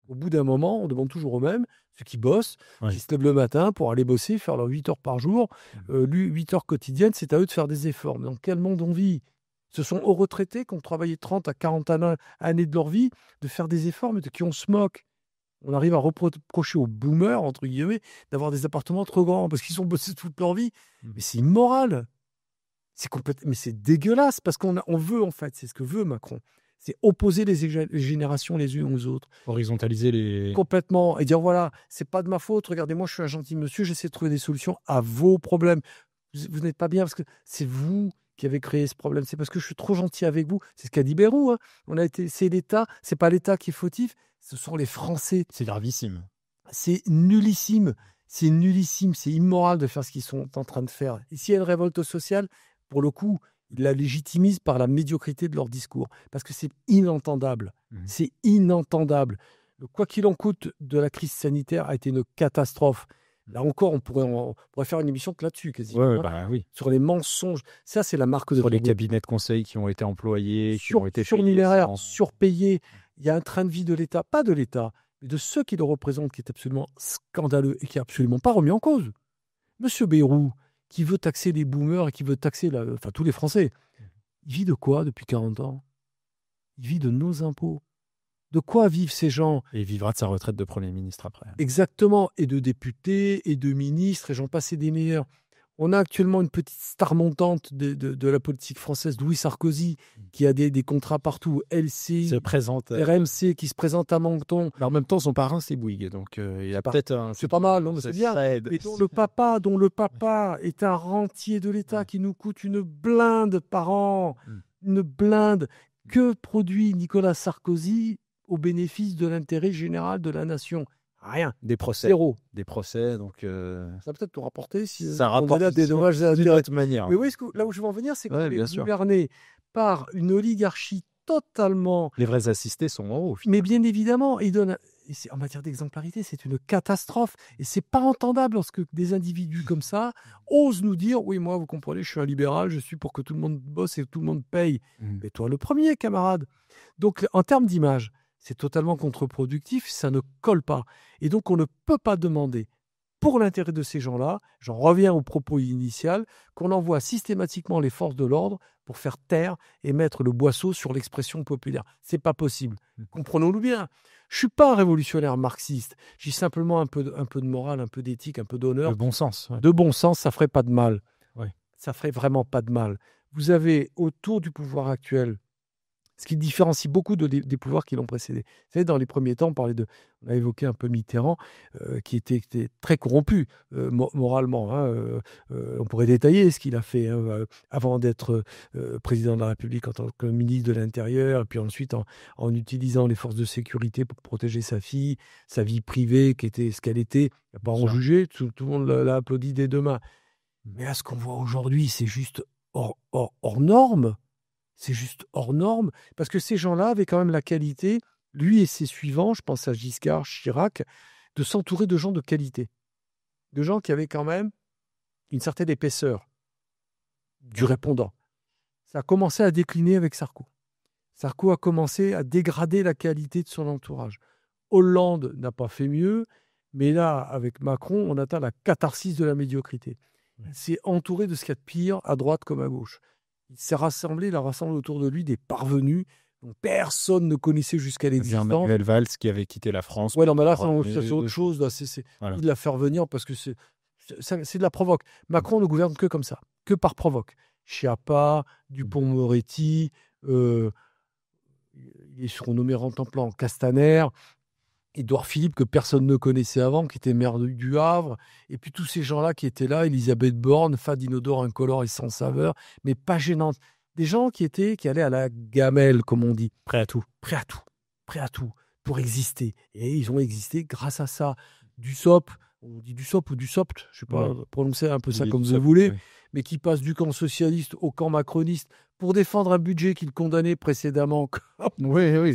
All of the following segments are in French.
Au bout d'un moment, on demande toujours aux mêmes, ceux qui bossent, qui se lèvent le matin pour aller bosser, faire leurs 8 heures par jour, 8 heures quotidiennes, c'est à eux de faire des efforts. Mais dans quel monde on vit? Ce sont aux retraités qui ont travaillé 30 à 40 années de leur vie de faire des efforts, mais de qui on se moque. On arrive à reprocher aux boomers, entre guillemets, d'avoir des appartements trop grands parce qu'ils ont bossé toute leur vie. Mais c'est immoral. Mais c'est dégueulasse parce on veut, en fait, c'est ce que veut Macron. C'est opposer les générations les unes aux autres. Horizontaliser les... Complètement. Et dire, voilà, c'est pas de ma faute. Regardez, moi, je suis un gentil monsieur. J'essaie de trouver des solutions à vos problèmes. Vous n'êtes pas bien parce que c'est vous qui avez créé ce problème. C'est parce que je suis trop gentil avec vous. C'est ce qu'a dit Bayrou. Hein. C'est l'État. C'est pas l'État qui est fautif. Ce sont les Français. C'est gravissime. C'est nullissime. C'est nullissime. C'est immoral de faire ce qu'ils sont en train de faire. Et s'il y a une révolte sociale, pour le coup, ils la légitimisent par la médiocrité de leur discours. Parce que c'est inentendable. C'est inentendable. Le quoi qu'il en coûte de la crise sanitaire a été une catastrophe. Là encore, on pourrait faire une émission que là-dessus, quasiment. Oui. Sur les mensonges. Ça, c'est la marque de... Sur les cabinets de conseil qui ont été employés, qui ont été surnuméraires, surpayés. Il y a un train de vie de l'État, pas de l'État, mais de ceux qui le représentent, qui est absolument scandaleux et qui n'est absolument pas remis en cause. Monsieur Bayrou, qui veut taxer les boomers et qui veut taxer tous les Français, il vit de quoi depuis 40 ans? Il vit de nos impôts. De quoi vivent ces gens? Et il vivra de sa retraite de Premier ministre après. Exactement, et de députés, et de ministres, et j'en passe et des meilleurs. On a actuellement une petite star montante de la politique française, Louis Sarkozy, qui a des contrats partout, LC, RMC, qui se présente à Menton. Mais en même temps, son parrain, c'est Bouygues, donc il y a peut-être un... C'est pas mal, non, c'est bien. Ça aide. Mais dont le papa est un rentier de l'État qui nous coûte une blinde par an. Une blinde. Que produit Nicolas Sarkozy au bénéfice de l'intérêt général de la nation? Rien. Des procès. Zéro. Des procès, donc... Ça va peut-être nous rapporter si ça rapporte on a des dommages à d'une autre manière. Mais oui, là où je veux en venir, c'est qu'on est gouverné par une oligarchie totalement... Les vrais assistés sont en haut. Mais bien évidemment, en matière d'exemplarité, c'est une catastrophe. Et c'est pas entendable lorsque des individus comme ça osent nous dire « Oui, moi, vous comprenez, je suis un libéral, je suis pour que tout le monde bosse et que tout le monde paye. » Mais toi, le premier, camarade. Donc, en termes d'image, c'est totalement contre-productif, ça ne colle pas. Et donc, on ne peut pas demander, pour l'intérêt de ces gens-là, j'en reviens au propos initial, qu'on envoie systématiquement les forces de l'ordre pour faire taire et mettre le boisseau sur l'expression populaire. C'est pas possible. Comprenons-nous bien. Je suis pas un révolutionnaire marxiste. J'ai simplement un peu de morale, un peu d'éthique, un peu d'honneur. De bon sens. De bon sens, ça ferait pas de mal. Ouais. Ça ferait vraiment pas de mal. Vous avez autour du pouvoir actuel ce qui différencie beaucoup des pouvoirs qui l'ont précédé. Vous savez, dans les premiers temps, on a évoqué un peu Mitterrand, qui était très corrompu moralement. On pourrait détailler ce qu'il a fait avant d'être président de la République en tant que ministre de l'Intérieur, et puis ensuite en utilisant les forces de sécurité pour protéger sa fille, sa vie privée, qui était ce qu'elle était. Il n'y a pas à en juger, tout le monde l'a applaudi dès demain. Mais là, ce qu'on voit aujourd'hui, c'est juste hors norme. C'est juste hors norme, parce que ces gens-là avaient quand même la qualité, lui et ses suivants, je pense à Giscard, Chirac, de s'entourer de gens de qualité. De gens qui avaient quand même une certaine épaisseur du répondant. Ça a commencé à décliner avec Sarko. Sarko a commencé à dégrader la qualité de son entourage. Hollande n'a pas fait mieux, mais là, avec Macron, on atteint la catharsis de la médiocrité. C'est entouré de ce qu'il y a de pire, à droite comme à gauche. Il s'est rassemblé, il a rassemblé autour de lui des parvenus dont personne ne connaissait jusqu'à l'existence. Manuel Valls qui avait quitté la France. Ouais, non, mais là, c'est autre chose. Là, voilà. Il de la faire venir parce que c'est de la provoque. Macron ne gouverne que comme ça, que par provoque. Schiappa, Dupond-Moretti, il est surnommé Rantanplan, Castaner, Édouard Philippe, que personne ne connaissait avant, qui était maire du Havre, et puis tous ces gens-là qui étaient là, Elisabeth Borne, fade inodore, incolore et sans saveur, mais pas gênante. Des gens qui allaient à la gamelle, comme on dit. Prêts à tout, pour exister. Et ils ont existé grâce à ça. Dussopt, on dit Dussopt ou Dussopt, je ne sais pas prononcer un peu ça comme vous voulez, mais qui passe du camp socialiste au camp macroniste pour défendre un budget qu'il condamnait précédemment. Oui.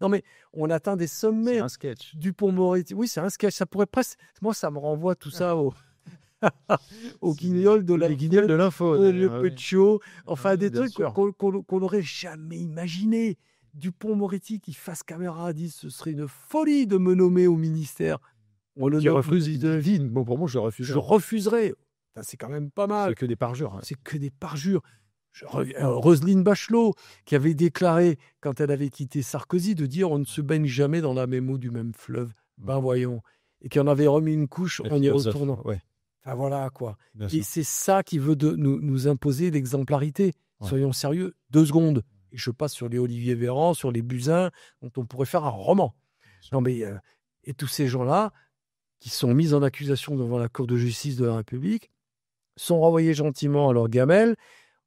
Non, mais on atteint des sommets. C'est un sketch. Dupond-Moretti. Oui, c'est un sketch. Ça pourrait presque... Moi, ça me renvoie tout ça aux guignols de les guignols de l'info. Le Petit Show. Enfin, des trucs qu'on n'aurait jamais imaginés. Dupond-Moretti qui, face caméra, dit ce serait une folie de me nommer au ministère. On le Qui nomme, refuse, il devine. Bon, pour moi, je refuse. je refuserai. Putain, c'est quand même pas mal. C'est que des parjures. Hein. C'est que des parjures. Roselyne Bachelot, qui avait déclaré, quand elle avait quitté Sarkozy, de dire on ne se baigne jamais dans la même eau du même fleuve. Ben voyons. Et qui en avait remis une couche en y retournant. Ouais. Enfin voilà quoi. Bien Et sûr. c'est ça qui veut nous imposer l'exemplarité. Ouais. Soyons sérieux, 2 secondes. Et je passe sur les Olivier Véran, sur les Buzyn, dont on pourrait faire un roman. Non mais, et tous ces gens-là, qui sont mis en accusation devant la Cour de justice de la République, sont renvoyés gentiment à leur gamelle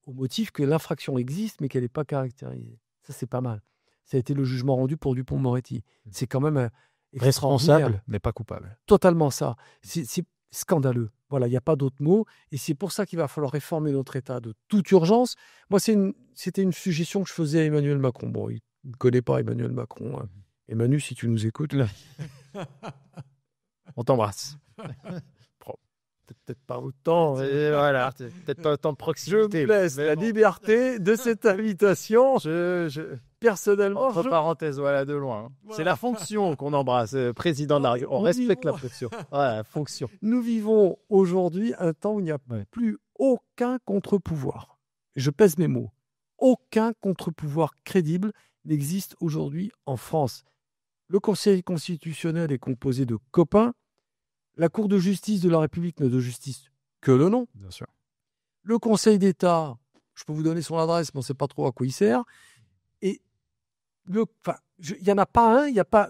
au motif que l'infraction existe, mais qu'elle n'est pas caractérisée. Ça, c'est pas mal. Ça a été le jugement rendu pour Dupond-Moretti. C'est quand même extraordinaire. Responsable, mais pas coupable. Totalement ça. C'est scandaleux. Voilà, il n'y a pas d'autre mot. Et c'est pour ça qu'il va falloir réformer notre État de toute urgence. Moi, c'était une suggestion que je faisais à Emmanuel Macron. Bon, il ne connaît pas Emmanuel Macron. Hein. Emmanuel, si tu nous écoutes, on t'embrasse. Peut-être pas autant. Voilà, peut-être pas autant de Je proximité. me laisse la liberté de cette invitation. Personnellement, Entre parenthèses, voilà, de loin. Hein. Voilà. C'est la fonction qu'on embrasse, président de la République. On respecte la fonction. Voilà, la fonction. nous vivons aujourd'hui un temps où il n'y a plus aucun contre-pouvoir. Je pèse mes mots. Aucun contre-pouvoir crédible n'existe aujourd'hui en France. Le Conseil constitutionnel est composé de copains. La Cour de justice de la République n'a de justice que le nom. Bien sûr. Le Conseil d'État, je peux vous donner son adresse, mais on ne sait pas trop à quoi il sert. Et il n'y en a pas un, il n'y a pas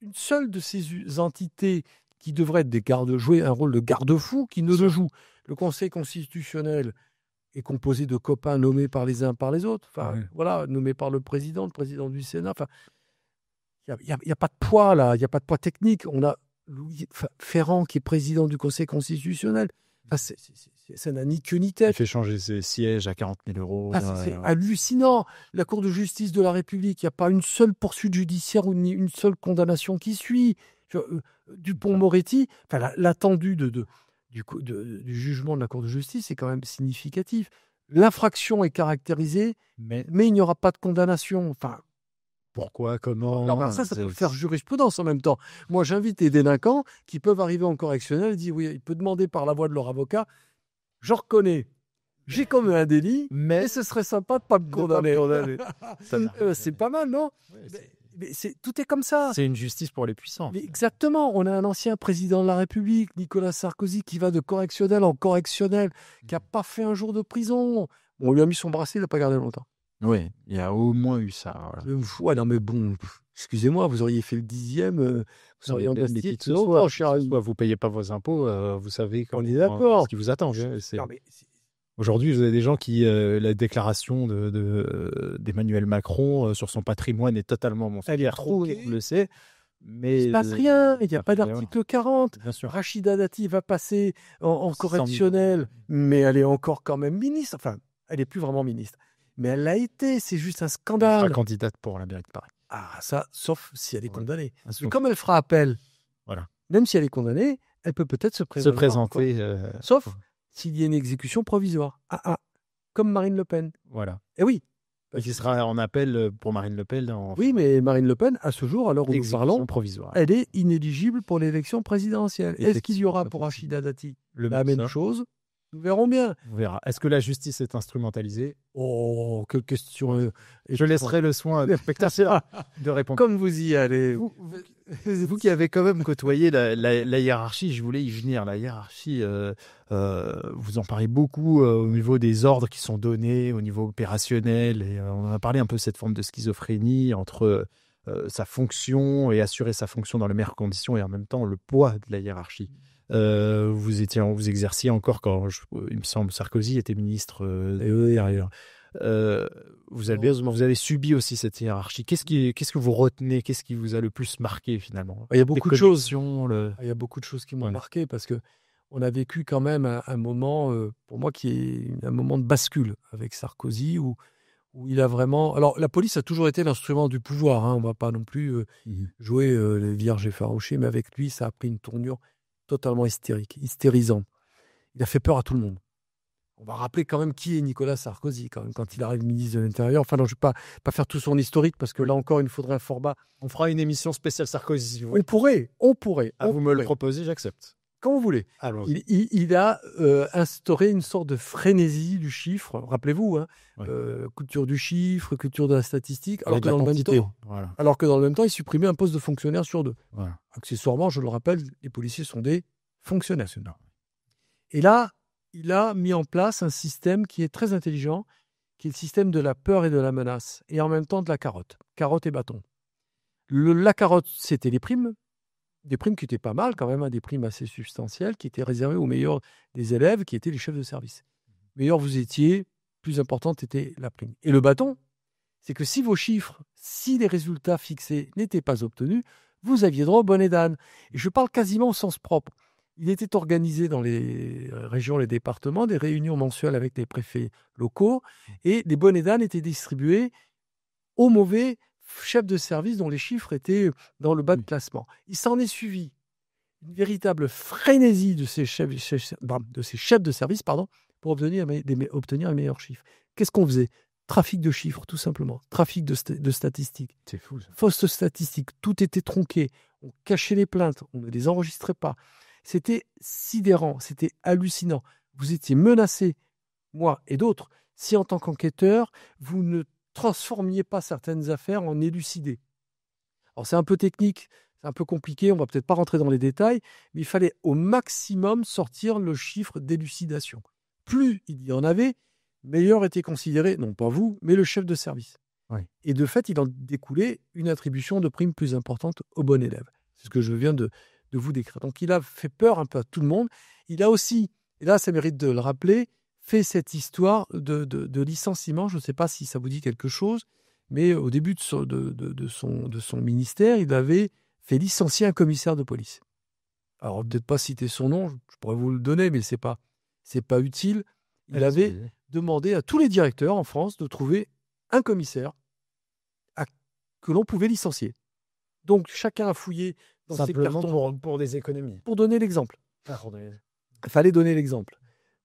une seule de ces entités qui devrait être jouer un rôle de garde-fou qui ne le joue. Le Conseil constitutionnel est composé de copains nommés par les uns par les autres. Voilà, nommés par le président du Sénat. Enfin, il n'y a pas de poids là, il n'y a pas de poids technique. On a Louis Ferrand qui est président du Conseil constitutionnel. Enfin, ça n'a ni queue ni Il tête. fait changer ses sièges à 40 000 euros. C'est hallucinant. La Cour de justice de la République, il n'y a pas une seule poursuite judiciaire ou ni une seule condamnation qui suit. Dupond-Moretti, l'attendu du jugement de la Cour de justice est quand même significatif. L'infraction est caractérisée, mais il n'y aura pas de condamnation. Enfin, pourquoi, comment alors, ça peut faire jurisprudence en même temps. Moi, j'invite les délinquants qui peuvent arriver en correctionnel et dire oui, il peut demander par la voix de leur avocat, je reconnais, j'ai commis un délit, mais ce serait sympa de ne pas me condamner. C'est pas mal, non? Tout est comme ça. C'est une justice pour les puissants. Mais exactement. On a un ancien président de la République, Nicolas Sarkozy, qui va de correctionnel en correctionnel, qui n'a pas fait un jour de prison. On lui a mis son bracelet, il n'a pas gardé longtemps. Oui, il y a au moins eu ça. Voilà. Ouais, non, mais bon, excusez-moi, vous auriez fait le 10e, vous auriez endetté soit vous ne payez pas vos impôts, vous savez on est d'accord. Ce qui vous attend. Aujourd'hui, vous avez des gens qui, la déclaration d'Emmanuel Macron sur son patrimoine est totalement monstrueuse. On le sait. Mais il ne se passe rien, il n'y a pas d'article 40. Bien sûr. Rachida Dati va passer en correctionnel, mais elle est encore quand même ministre. Enfin, elle n'est plus vraiment ministre. Mais elle l'a été, c'est juste un scandale. Elle sera candidate pour la mairie de Paris. Ah, ça, sauf si elle est condamnée. Mais comme elle fera appel, voilà. Même si elle est condamnée, elle peut peut-être se présenter. Sauf s'il y a une exécution provisoire. Comme Marine Le Pen. Voilà. Et oui. Qui sera en appel pour Marine Le Pen. Oui, mais Marine Le Pen, à ce jour, à l'heure où nous parlons, provisoire. Elle est inéligible pour l'élection présidentielle. Est-ce qu'il y aura pour Rachida Dati la même chose? Nous verrons bien. On verra. Est-ce que la justice est instrumentalisée? Oh, quelle question. Je laisserai le soin de répondre. Comme vous y allez. Vous qui avez quand même côtoyé la hiérarchie, je voulais y venir. La hiérarchie, vous en parlez beaucoup au niveau des ordres qui sont donnés, au niveau opérationnel. Et, on a parlé un peu de cette forme de schizophrénie entre sa fonction et assurer sa fonction dans les meilleures conditions et en même temps le poids de la hiérarchie. Vous exerciez encore quand, il me semble, Sarkozy était ministre vous avez subi aussi cette hiérarchie. Qu'est-ce que vous retenez? Qu'est-ce qui vous a le plus marqué finalement? Il y a beaucoup de choses. Il y a beaucoup de choses qui m'ont marqué parce que on a vécu quand même un moment, pour moi, qui est un moment de bascule avec Sarkozy où il a vraiment... Alors, la police a toujours été l'instrument du pouvoir. On ne va pas non plus jouer les vierges effarouchées, mais avec lui, ça a pris une tournure totalement hystérisante. Il a fait peur à tout le monde. On va rappeler quand même qui est Nicolas Sarkozy quand même, quand il arrive ministre de l'Intérieur. Enfin non, je ne vais pas faire tout son historique parce que là encore, il nous faudrait un format. On fera une émission spéciale Sarkozy. Si vous On pourrait. vous me le proposez, j'accepte. Quand vous voulez. Alors, Il a instauré une sorte de frénésie du chiffre. Rappelez-vous, hein, culture du chiffre, culture de la statistique. Alors que, dans le même temps, il supprimait un poste de fonctionnaire sur 2. Voilà. Accessoirement, je le rappelle, les policiers sont des fonctionnaires. Et là, il a mis en place un système qui est très intelligent, qui est le système de la peur et de la menace, et en même temps de la carotte. Carotte et bâton. La carotte, c'était les primes. Des primes qui étaient pas mal quand même, des primes assez substantielles, qui étaient réservées aux meilleurs des élèves, qui étaient les chefs de service. Meilleur vous étiez, plus importante était la prime. Et le bâton, c'est que si vos chiffres, si les résultats fixés n'étaient pas obtenus, vous aviez droit au bonnet d'âne. Et je parle quasiment au sens propre. Il était organisé dans les régions, les départements, des réunions mensuelles avec les préfets locaux, et les bonnets d'âne étaient distribués aux mauvais chefs de service dont les chiffres étaient dans le bas de classement. Il s'en est suivi une véritable frénésie de ces chefs de service pour obtenir les meilleurs chiffres. Qu'est-ce qu'on faisait ? Trafic de chiffres, tout simplement. Trafic de statistiques. C'est fou, ça. Fausses statistiques. Tout était tronqué. On cachait les plaintes. On ne les enregistrait pas. C'était sidérant. C'était hallucinant. Vous étiez menacés, moi et d'autres, si en tant qu'enquêteur, vous ne transformiez pas certaines affaires en élucidées. Alors c'est un peu technique, c'est un peu compliqué, on va peut-être pas rentrer dans les détails, mais il fallait au maximum sortir le chiffre d'élucidation. Plus il y en avait, meilleur était considéré, non pas vous, mais le chef de service. Oui. Et de fait, il en découlait une attribution de prime plus importante au bon élève. C'est ce que je viens de vous décrire. Donc il a fait peur un peu à tout le monde. Il a aussi, et là ça mérite de le rappeler, fait cette histoire de licenciement. Je ne sais pas si ça vous dit quelque chose, mais au début de son ministère, il avait fait licencier un commissaire de police. Alors, peut-être pas citer son nom, je pourrais vous le donner, mais c'est pas utile. Il avait demandé à tous les directeurs en France de trouver un commissaire que l'on pouvait licencier. Donc, chacun a fouillé dans ses cartons. Pour des économies. Pour donner l'exemple. Il fallait donner l'exemple.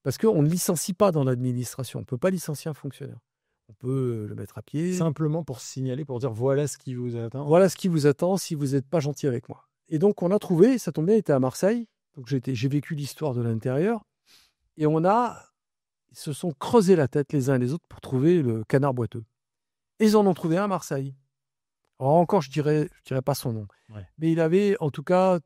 Parce qu'on ne licencie pas dans l'administration. On ne peut pas licencier un fonctionnaire. On peut le mettre à pied. Simplement pour signaler, pour dire voilà ce qui vous attend. Voilà ce qui vous attend si vous n'êtes pas gentil avec moi. Et donc, on a trouvé, ça tombe bien, il était à Marseille. Donc, j'ai vécu l'histoire de l'intérieur. Et ils se sont creusés la tête les uns et les autres pour trouver le canard boiteux. Et ils en ont trouvé un à Marseille. Alors, encore, je dirais pas son nom. Ouais. Mais il avait, en tout cas,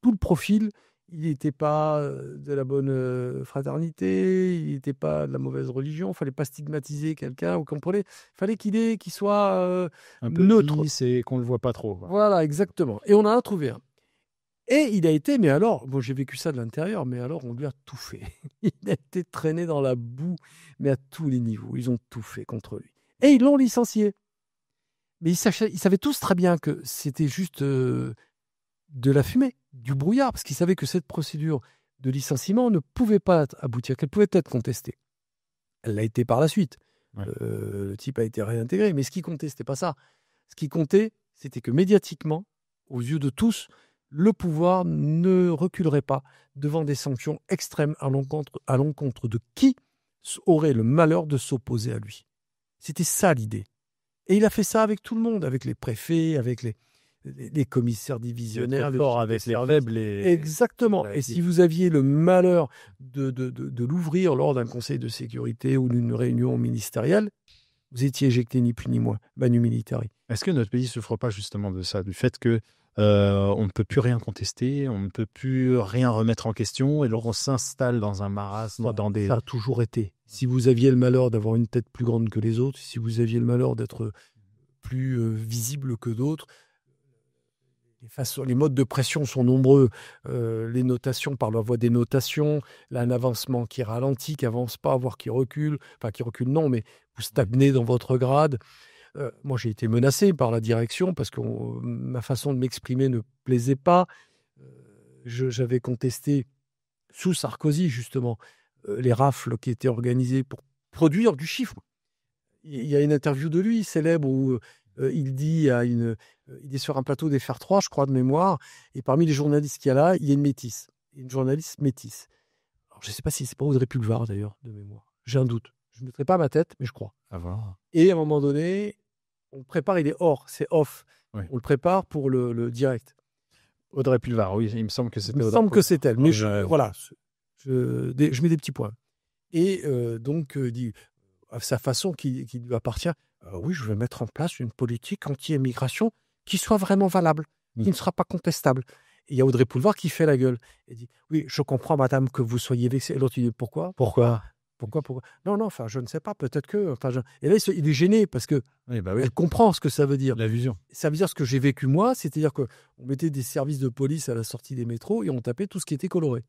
tout le profil. Il n'était pas de la bonne fraternité, il n'était pas de la mauvaise religion, il ne fallait pas stigmatiser quelqu'un, vous comprenez ? Il fallait qu'il soit un peu neutre. Et qu'on ne le voit pas trop. Quoi. Voilà, exactement. Et on en a trouvé un. Et il a été, mais alors, bon, j'ai vécu ça de l'intérieur, mais alors on lui a tout fait. Il a été traîné dans la boue, mais à tous les niveaux. Ils ont tout fait contre lui. Et ils l'ont licencié. Mais ils savaient tous très bien que c'était juste de la fumée, du brouillard, parce qu'ils savaient que cette procédure de licenciement ne pouvait pas aboutir, qu'elle pouvait être contestée. Elle l'a été par la suite. Ouais. Le type a été réintégré, mais ce qui comptait, c'était pas ça. Ce qui comptait, c'était que médiatiquement, aux yeux de tous, le pouvoir ne reculerait pas devant des sanctions extrêmes à l'encontre de qui aurait le malheur de s'opposer à lui. C'était ça l'idée. Et il a fait ça avec tout le monde, avec les préfets, avec les commissaires divisionnaires. Avec les faibles. Exactement. Et si vous aviez le malheur de l'ouvrir lors d'un conseil de sécurité ou d'une réunion ministérielle, vous étiez éjecté ni plus ni moins, manu militari. Est-ce que notre pays ne souffre pas justement de ça, du fait que on ne peut plus rien contester, on ne peut plus rien remettre en question, et alors on s'installe dans un marasme, Ça a toujours été. Si vous aviez le malheur d'avoir une tête plus grande que les autres, si vous aviez le malheur d'être plus visible que d'autres, les modes de pression sont nombreux. Les notations par la voie des notations, là, un avancement qui ralentit, qui avance pas, voire qui recule. Enfin, qui recule, non, mais vous stagnez dans votre grade. Moi, j'ai été menacé par la direction parce que ma façon de m'exprimer ne plaisait pas. J'avais contesté, sous Sarkozy, justement, les rafles qui étaient organisées pour produire du chiffre. Il y a une interview de lui, célèbre, où il dit il est sur un plateau des Fers 3, je crois, de mémoire, et parmi les journalistes qu'il y a là, il y a une journaliste métisse. Alors, je ne sais pas si c'est pas Audrey Pulvar, d'ailleurs, de mémoire. J'ai un doute. Je ne mettrai pas ma tête, mais je crois. À voir. Et à un moment donné, on le prépare, il est hors, c'est off. Oui. On le prépare pour le direct. Audrey Pulvar, oui, il me semble que Il c'était me Audrey semble que Pulvar. c'est elle. Mais voilà, je mets des petits points. Et donc, il dit, à sa façon qui lui appartient, oui, je vais mettre en place une politique anti-immigration qui soit vraiment valable, qui ne sera pas contestable. Et il y a Audrey Pulvar qui fait la gueule. Elle dit, oui, je comprends, madame, que vous soyez vexée. Et l'autre, il dit, pourquoi Non, enfin, je ne sais pas, peut-être que... Et là, il est gêné parce que elle comprend ce que ça veut dire. La vision. Ça veut dire ce que j'ai vécu moi, c'est-à-dire qu'on mettait des services de police à la sortie des métros et on tapait tout ce qui était coloré.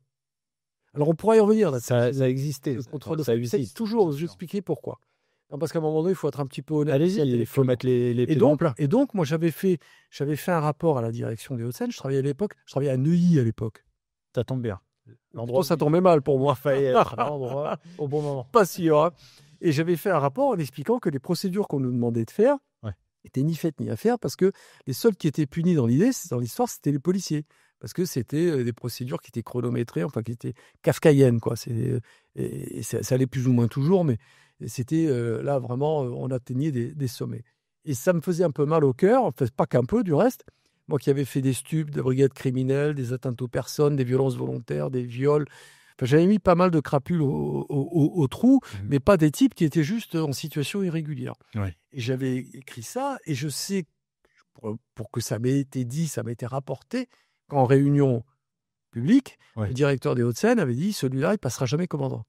Alors, on pourrait y revenir. Là, ça existait. Ça existe. Toujours, j'expliquais pourquoi. Non, parce qu'à un moment donné, il faut être un petit peu honnête. Allez-y, il faut mettre les pieds dans le plat. Et donc, moi, j'avais fait un rapport à la direction des Hauts-de-Seine. Je travaillais à Neuilly à l'époque. Ça tombe bien. L'endroit, ça tombait mal pour moi. Fallait être à l'endroit au bon moment. Pas sûr. Hein. Et j'avais fait un rapport en expliquant que les procédures qu'on nous demandait de faire étaient ni faites ni à faire parce que les seuls qui étaient punis dans l'histoire, c'était les policiers. Parce que c'était des procédures qui étaient chronométrées, enfin qui étaient kafkaïennes, quoi. Et ça allait plus ou moins toujours, mais c'était là vraiment, on atteignait des sommets. Et ça me faisait un peu mal au cœur, en fait, pas qu'un peu du reste. Moi qui avais fait des stupes, des brigades criminelles, des atteintes aux personnes, des violences volontaires, des viols. Enfin, j'avais mis pas mal de crapules au trou, mais pas des types qui étaient juste en situation irrégulière. Ouais. Et j'avais écrit ça, et je sais, pour que ça m'ait été dit, ça m'ait été rapporté, qu'en réunion publique, le directeur des Hauts-de-Seine avait dit, celui-là, il passera jamais commandant.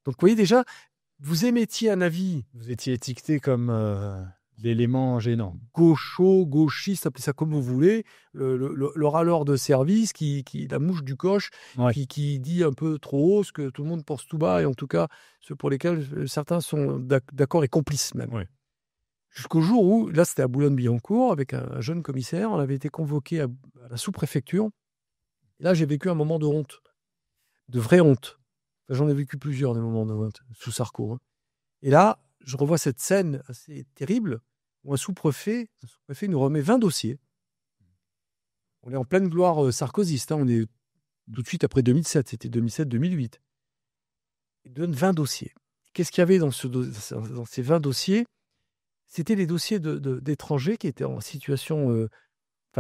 Donc, vous voyez déjà, vous émettiez un avis. Vous étiez étiqueté comme l'élément gênant. Gaucho, gauchiste, appelez ça comme vous voulez, le râleur de service, la mouche du coche, qui dit un peu trop haut ce que tout le monde pense tout bas, et en tout cas, ceux pour lesquels certains sont d'accord et complices même. Ouais. Jusqu'au jour où, là c'était à Boulogne-Billancourt, avec un jeune commissaire, on avait été convoqué à la sous-préfecture. Et là, j'ai vécu un moment de honte, de vraie honte. Enfin, j'en ai vécu plusieurs des moments de honte, sous Sarko. Hein. Et là, je revois cette scène assez terrible où un sous-préfet nous remet 20 dossiers. On est en pleine gloire sarkozyste. Hein. On est tout de suite après 2007. C'était 2007-2008. Il donne 20 dossiers. Qu'est-ce qu'il y avait dans ces 20 dossiers ? C'était les dossiers d'étrangers qui étaient en situation,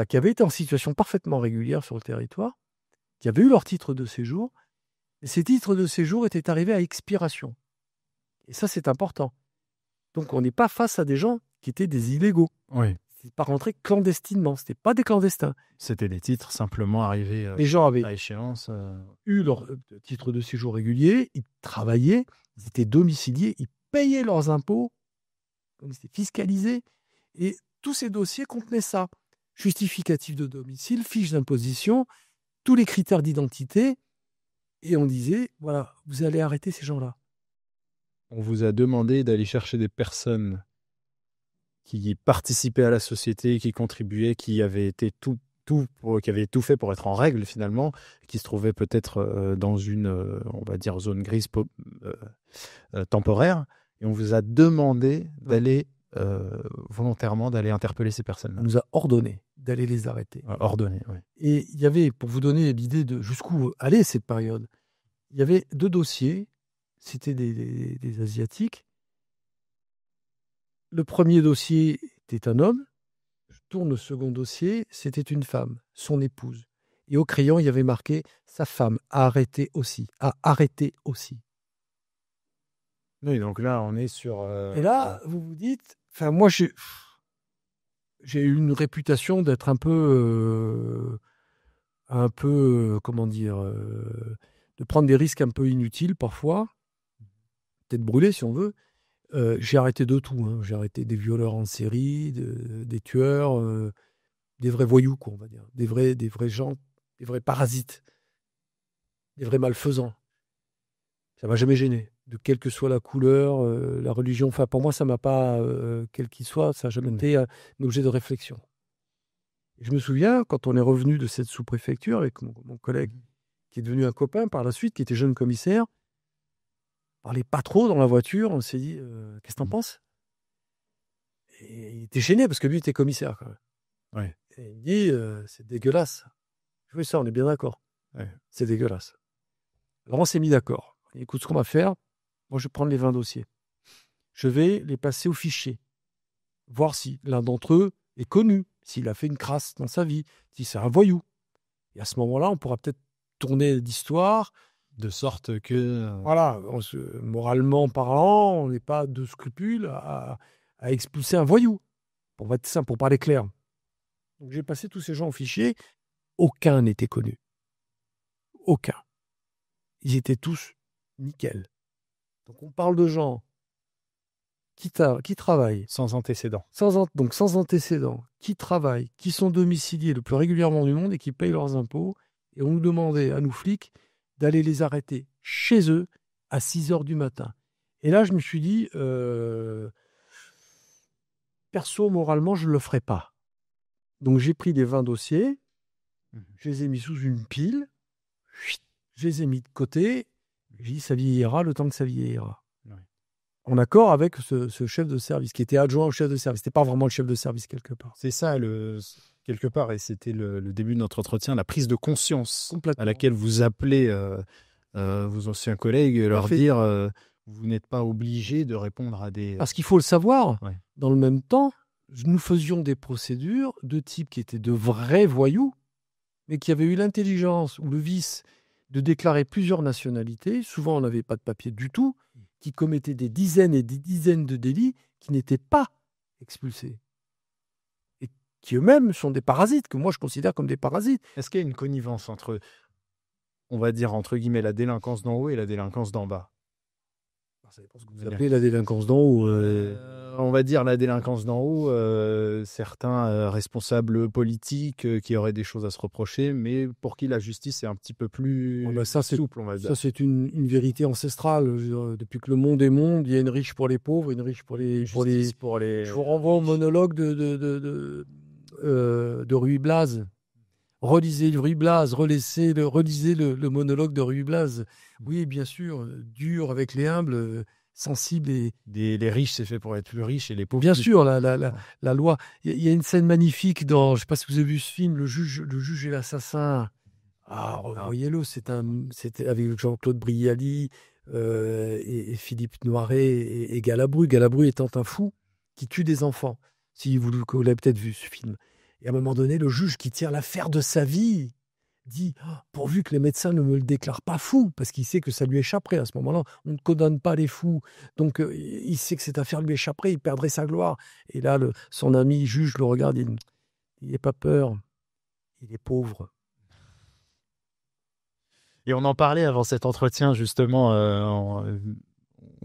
qui avaient été en situation parfaitement régulière sur le territoire, qui avaient eu leur titre de séjour. Et ces titres de séjour étaient arrivés à expiration. Et ça, c'est important. Donc, on n'est pas face à des gens qui étaient des illégaux. Oui. C'est pas rentré clandestinement. C'était pas des clandestins. C'était des titres simplement arrivés les gens avaient à échéance. Eu leur titre de séjour régulier, ils travaillaient, ils étaient domiciliés, ils payaient leurs impôts, ils étaient fiscalisés. Et tous ces dossiers contenaient ça. Justificatif de domicile, fiche d'imposition, tous les critères d'identité. Et on disait, voilà, vous allez arrêter ces gens-là. On vous a demandé d'aller chercher des personnes qui participaient à la société, qui contribuaient, qui avaient été qui avaient tout fait pour être en règle finalement, qui se trouvaient peut-être dans une, on va dire, zone grise temporaire. Et on vous a demandé d'aller volontairement d'aller interpeller ces personnes-là. On nous a ordonné d'aller les arrêter. Ordonné, oui. Et il y avait, pour vous donner l'idée de jusqu'où allait cette période, il y avait 2 dossiers. C'était des Asiatiques. Le premier dossier était un homme. Je tourne le second dossier, c'était une femme, son épouse. Et au crayon, il y avait marqué « Sa femme a arrêté aussi, a arrêté aussi ». Oui, donc là, on est sur... Et là, vous vous dites... Enfin, moi, j'ai eu une réputation d'être un peu comment dire... de prendre des risques un peu inutiles parfois. Peut-être brûlés, si on veut. J'ai arrêté de tout. Hein. J'ai arrêté des violeurs en série, des tueurs, des vrais voyous, quoi, on va dire. Des vrais gens, des vrais parasites, des vrais malfaisants. Ça m'a jamais gêné. De quelle que soit la couleur, la religion. Enfin, pour moi, ça m'a pas, quel qu'il soit, ça n'a jamais été un objet de réflexion. Et je me souviens, quand on est revenu de cette sous-préfecture avec mon collègue, qui est devenu un copain par la suite, qui était jeune commissaire, on parlait pas trop dans la voiture, on s'est dit, qu'est-ce que t'en penses ? Et il était gêné parce que lui était commissaire quand même. Ouais. Et il me dit, c'est dégueulasse. Je dis ça, on est bien d'accord. Ouais. C'est dégueulasse. Alors on s'est mis d'accord. Écoute, ce qu'on va faire, Moi, je vais prendre les 20 dossiers. Je vais les passer au fichier, voir si l'un d'entre eux est connu, s'il a fait une crasse dans sa vie, si c'est un voyou. Et à ce moment-là, on pourra peut-être tourner l'histoire. De sorte que... Voilà, moralement parlant, on n'est pas de scrupules à expulser un voyou, pour être simple, pour parler clair. Donc j'ai passé tous ces gens au fichier, aucun n'était connu. Aucun. Ils étaient tous nickel. Donc on parle de gens qui travaillent. Sans antécédents. Donc sans antécédents, qui travaillent, qui sont domiciliés le plus régulièrement du monde et qui payent leurs impôts. Et on nous demandait, à nous flics, d'aller les arrêter chez eux à 6 heures du matin. Et là, je me suis dit, perso, moralement, je ne le ferai pas. Donc j'ai pris les 20 dossiers, je les ai mis sous une pile, je les ai mis de côté, j'ai dit, ça vieillira le temps que ça vieillira. Oui. En accord avec ce chef de service, qui était adjoint au chef de service. C'était pas vraiment le chef de service, quelque part. C'est ça, quelque part, et c'était le début de notre entretien, la prise de conscience à laquelle vous appelez vos anciens collègues, leur dire, vous n'êtes pas obligé de répondre à des... Parce qu'il faut le savoir, dans le même temps, nous faisions des procédures de type qui étaient de vrais voyous, mais qui avaient eu l'intelligence ou le vice de déclarer plusieurs nationalités. Souvent, on n'avait pas de papier du tout, qui commettaient des dizaines et des dizaines de délits qui n'étaient pas expulsés. Et qui eux-mêmes sont des parasites, que moi je considère comme des parasites. Est-ce qu'il y a une connivence entre, on va dire, entre guillemets, la délinquance d'en haut et la délinquance d'en bas? Ça dépend ce que vous appelez la délinquance d'en haut. On va dire la délinquance d'en haut, certains responsables politiques qui auraient des choses à se reprocher, mais pour qui la justice est un petit peu plus souple, on va dire. Ça, c'est une vérité ancestrale. Depuis que le monde est monde, il y a une riche pour les pauvres, une riche pour les... Je vous renvoie au monologue de Ruy Blas. Relisez Ruy Blas, relisez le monologue de Ruy Blas. Oui, bien sûr, dur avec les humbles, sensible et... Les riches, c'est fait pour être plus riches et les pauvres... Bien sûr, la loi. Il y a une scène magnifique dans... Je ne sais pas si vous avez vu ce film, Le juge et l'assassin. Voyez-le, c'était avec Jean-Claude Brialy et Philippe Noiret et Galabru. Galabru étant un fou qui tue des enfants. Si vous l'avez peut-être vu, ce film. Et à un moment donné, le juge qui tire l'affaire de sa vie dit pourvu que les médecins ne me le déclarent pas fou, parce qu'il sait que ça lui échapperait. À ce moment-là, on ne condamne pas les fous. Donc, il sait que cette affaire lui échapperait, il perdrait sa gloire. Et là, son ami juge le regarde, il n'est pas peur, il est pauvre. Et on en parlait avant cet entretien, justement.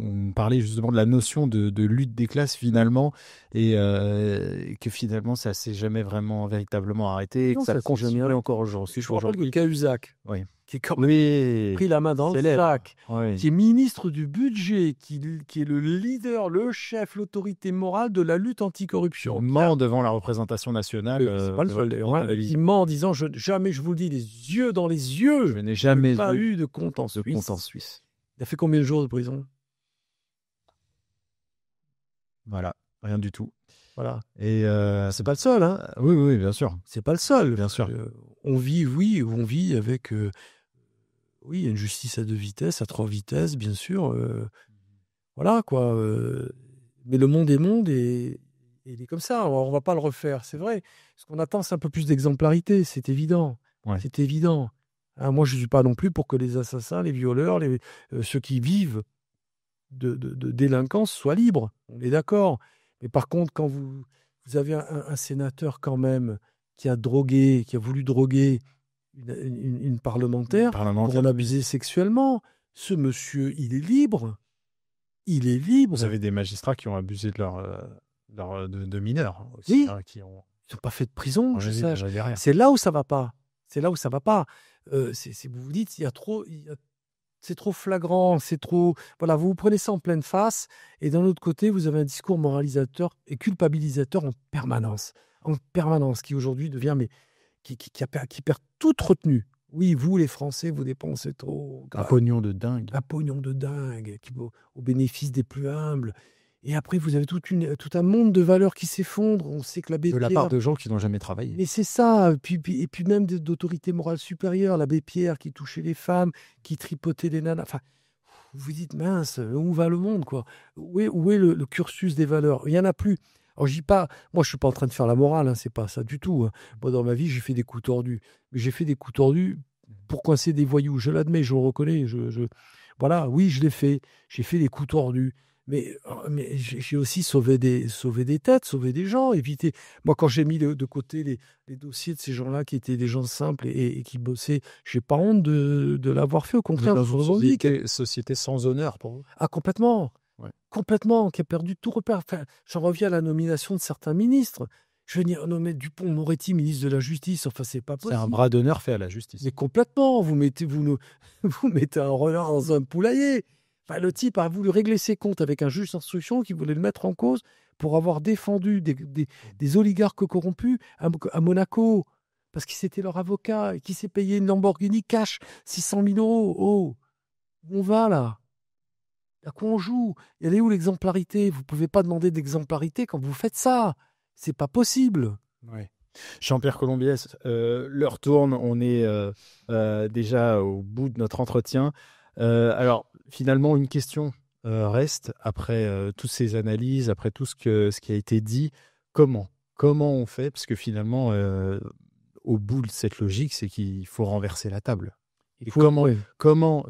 On parlait justement de la notion de lutte des classes finalement, et que finalement ça s'est jamais vraiment véritablement arrêté, non, que ça continue encore aujourd'hui. Je vous rappelle que Cahuzac, qui est pris la main dans le sac, qui est ministre du budget, qui est le leader, le chef, l'autorité morale de la lutte anticorruption. Il ment devant la représentation nationale. C'est pas le seul. Il ment en disant jamais, je vous le dis, les yeux dans les yeux, je n'ai jamais eu de compte en Suisse. Il a fait combien de jours de prison? Voilà, rien du tout. Voilà. Et c'est pas le seul, hein. Oui, bien sûr. C'est pas le seul. Bien sûr. On vit avec une justice à 2 vitesses, à 3 vitesses, bien sûr. Voilà, quoi. Mais le monde est monde et il est comme ça. On va pas le refaire, c'est vrai. Ce qu'on attend, c'est un peu plus d'exemplarité, c'est évident. Ouais. C'est évident. Hein, moi, je ne suis pas non plus pour que les assassins, les violeurs, ceux qui vivent de délinquance soient libres. On est d'accord. Mais par contre, quand vous avez un sénateur quand même qui a voulu droguer une parlementaire pour en abuser sexuellement, ce monsieur, il est libre. Il est libre. Vous avez des magistrats qui ont abusé de mineurs aussi, oui. Hein, ils n'ont pas fait de prison, je sais. Rien. C'est là où ça va pas. Vous vous dites, c'est trop flagrant, c'est trop... Voilà, vous prenez ça en pleine face, et d'un autre côté, vous avez un discours moralisateur et culpabilisateur en permanence, qui aujourd'hui devient... qui perd toute retenue. Oui, vous, les Français, vous dépensez trop... Un pognon de dingue. Un pognon de dingue, au bénéfice des plus humbles. Et après, vous avez tout un monde de valeurs qui s'effondre. On sait que l'abbé Pierre... De la part de gens qui n'ont jamais travaillé. Mais c'est ça. Et puis même d'autorité morale supérieure. L'abbé Pierre qui touchait les femmes, qui tripotait les nanas. Enfin, vous vous dites, mince, où va le monde, quoi? Où est le cursus des valeurs? Il n'y en a plus. Alors, je dis pas, moi, je suis pas en train de faire la morale, hein, c'est pas ça du tout, hein. Moi, dans ma vie, j'ai fait des coups tordus. Mais j'ai fait des coups tordus pour coincer des voyous. Je l'admets, je le reconnais. Voilà, oui, je l'ai fait. J'ai fait des coups tordus. Mais j'ai aussi sauvé des têtes, sauvé des gens, évité. Moi, quand j'ai mis de côté les dossiers de ces gens-là qui étaient des gens simples et qui bossaient, j'ai pas honte de l'avoir fait. Au Vous êtes contraire, dans je une revendique. société sans honneur pour vous? Ah, complètement. Ouais. Complètement, qui a perdu tout repère. Enfin, j'en reviens à la nomination de certains ministres. Je veux dire, nommer Dupond-Moretti ministre de la Justice, enfin, c'est pas C'est un possible. bras d'honneur fait à la justice. Mais complètement, vous mettez un renard dans un poulailler. Enfin, le type a voulu régler ses comptes avec un juge d'instruction qui voulait le mettre en cause pour avoir défendu des oligarques corrompus à Monaco, parce qu'ils étaient leur avocat et qui s'est payé une Lamborghini cash 600 000 euros. Oh, où on va là? À quoi on joue? Elle est où l'exemplarité? Vous ne pouvez pas demander d'exemplarité quand vous faites ça. C'est pas possible. Ouais. Jean-Pierre Colombiès, l'heure tourne, on est déjà au bout de notre entretien. Alors, finalement, une question reste, après toutes ces analyses, après tout ce qui a été dit, comment on fait? Parce que finalement, au bout de cette logique, c'est qu'il faut renverser la table. Et Ouais.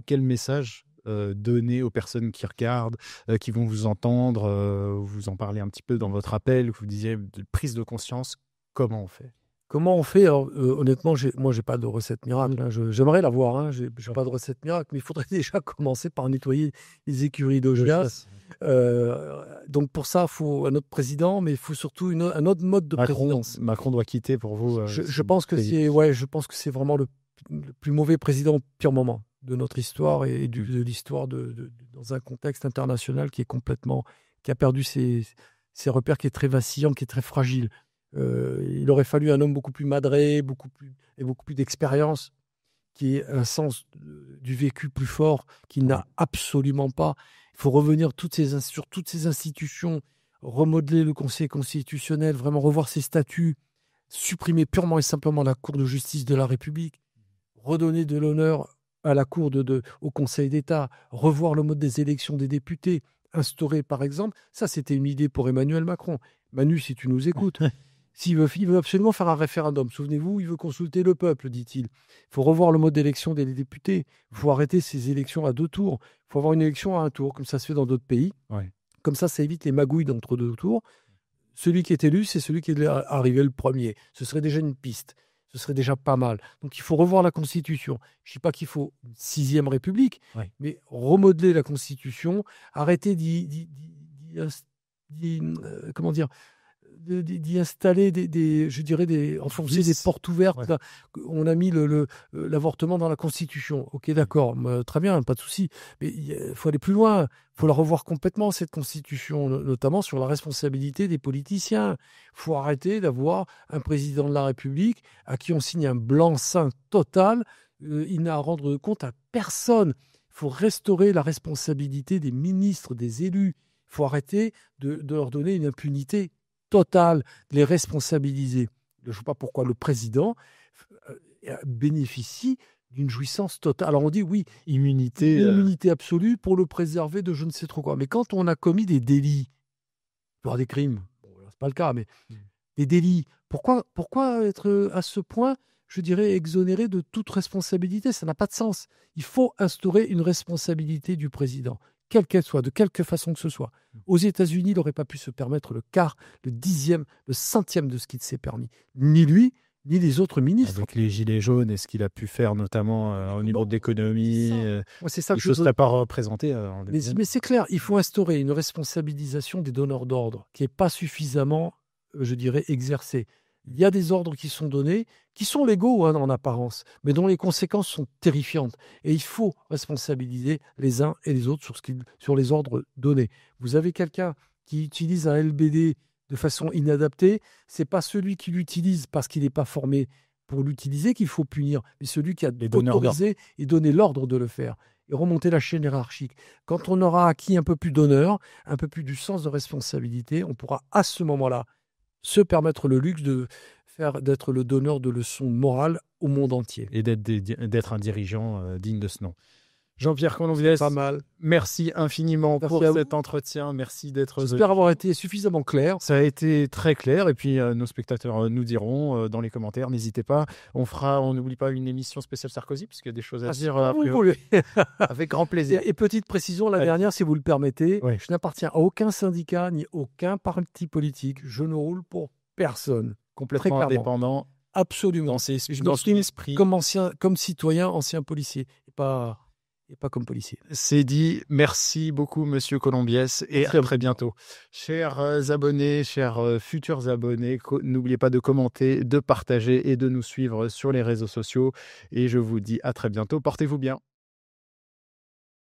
quel message donner aux personnes qui regardent, qui vont vous entendre, vous en parlez un petit peu dans votre appel, vous disiez de prise de conscience, comment on fait? Comment on fait? Alors, honnêtement, moi, j'ai pas de recette miracle, hein. J'aimerais l'avoir, hein. J'ai pas de recette miracle, mais il faudrait déjà commencer par nettoyer les écuries d'Augias. Donc pour ça, il faut un autre président, mais il faut surtout un autre mode de présidence. Macron doit quitter pour vous. Je pense que je pense que c'est vraiment le plus mauvais président au pire moment de notre histoire et de l'histoire dans un contexte international qui a perdu ses repères, qui est très vacillant, qui est très fragile. Il aurait fallu un homme beaucoup plus madré, beaucoup plus d'expérience, qui ait un sens du vécu plus fort, qu'il n'a absolument pas. Il faut revenir sur toutes ces institutions, remodeler le Conseil constitutionnel, vraiment revoir ses statuts, supprimer purement et simplement la Cour de justice de la République, redonner de l'honneur à la Cour au Conseil d'État, revoir le mode des élections des députés, instaurer par exemple, ça c'était une idée pour Emmanuel Macron. Manu, si tu nous écoutes, il veut absolument faire un référendum. Souvenez-vous, il veut consulter le peuple, dit-il. Il faut revoir le mode d'élection des députés. Il faut arrêter ces élections à 2 tours. Il faut avoir une élection à 1 tour, comme ça se fait dans d'autres pays. Ouais. Comme ça évite les magouilles d'entre 2 tours. Celui qui est élu, c'est celui qui est arrivé le premier. Ce serait déjà une piste. Ce serait déjà pas mal. Donc il faut revoir la Constitution. Je ne dis pas qu'il faut une 6e République, mais remodeler la Constitution, arrêter comment dire, d'y installer enfoncer des portes ouvertes. Ouais. Là. On a mis l'avortement dans la Constitution. Ok, d'accord, très bien, pas de souci. Mais il faut aller plus loin. Il faut la revoir complètement, cette Constitution, notamment sur la responsabilité des politiciens. Il faut arrêter d'avoir un président de la République à qui on signe un blanc-seing total. Il n'a à rendre compte à personne. Il faut restaurer la responsabilité des ministres, des élus. Il faut arrêter de leur donner une impunité totale, de les responsabiliser. Je ne sais pas pourquoi le président bénéficie d'une jouissance totale. Alors on dit oui, immunité absolue pour le préserver de je ne sais trop quoi. Mais quand on a commis des délits, voire des crimes, c'est pas le cas, mais des délits, pourquoi être à ce point, je dirais, exonéré de toute responsabilité? Ça n'a pas de sens. Il faut instaurer une responsabilité du président, quelle qu'elle soit, de quelque façon que ce soit. Aux États-Unis, il n'aurait pas pu se permettre le quart, le 10e, le 100e de ce qu'il s'est permis. Ni lui, ni les autres ministres. Avec les gilets jaunes et ce qu'il a pu faire, notamment au niveau de l'économie, c'est ça les choses n'a pas représenté. Mais c'est clair, il faut instaurer une responsabilisation des donneurs d'ordre qui n'est pas suffisamment, je dirais, exercée. Il y a des ordres qui sont donnés, qui sont légaux en apparence, mais dont les conséquences sont terrifiantes. Et il faut responsabiliser les uns et les autres sur les ordres donnés. Vous avez quelqu'un qui utilise un LBD de façon inadaptée, c'est pas celui qui l'utilise parce qu'il n'est pas formé pour l'utiliser qu'il faut punir, mais celui qui a autorisé et donné l'ordre de le faire. Et remonter la chaîne hiérarchique. Quand on aura acquis un peu plus d'honneur, un peu plus du sens de responsabilité, on pourra à ce moment-là se permettre le luxe d'être le donneur de leçons morales au monde entier. Et d'être un dirigeant digne de ce nom. Jean-Pierre Colombiès, Pas mal. merci infiniment Merci pour à vous. cet entretien. Merci d'être venu. J'espère avoir été suffisamment clair. Ça a été très clair et puis nos spectateurs nous diront dans les commentaires, n'hésitez pas. On n'oublie pas une émission spéciale Sarkozy puisqu'il y a des choses à dire Vous voulez. avec grand plaisir. Et petite précision, la Allez. dernière, si vous le permettez, Oui. je n'appartiens à aucun syndicat ni aucun parti politique. Je ne roule pour personne. Complètement Très clairement. indépendant Absolument. dans ses Je dans son m'exprime esprit. comme citoyen, ancien policier, et pas comme policier. C'est dit. Merci beaucoup, Monsieur Colombiès, et Merci à à vous. très bientôt. Chers abonnés, chers futurs abonnés, n'oubliez pas de commenter, de partager et de nous suivre sur les réseaux sociaux. Et je vous dis à très bientôt. Portez-vous bien.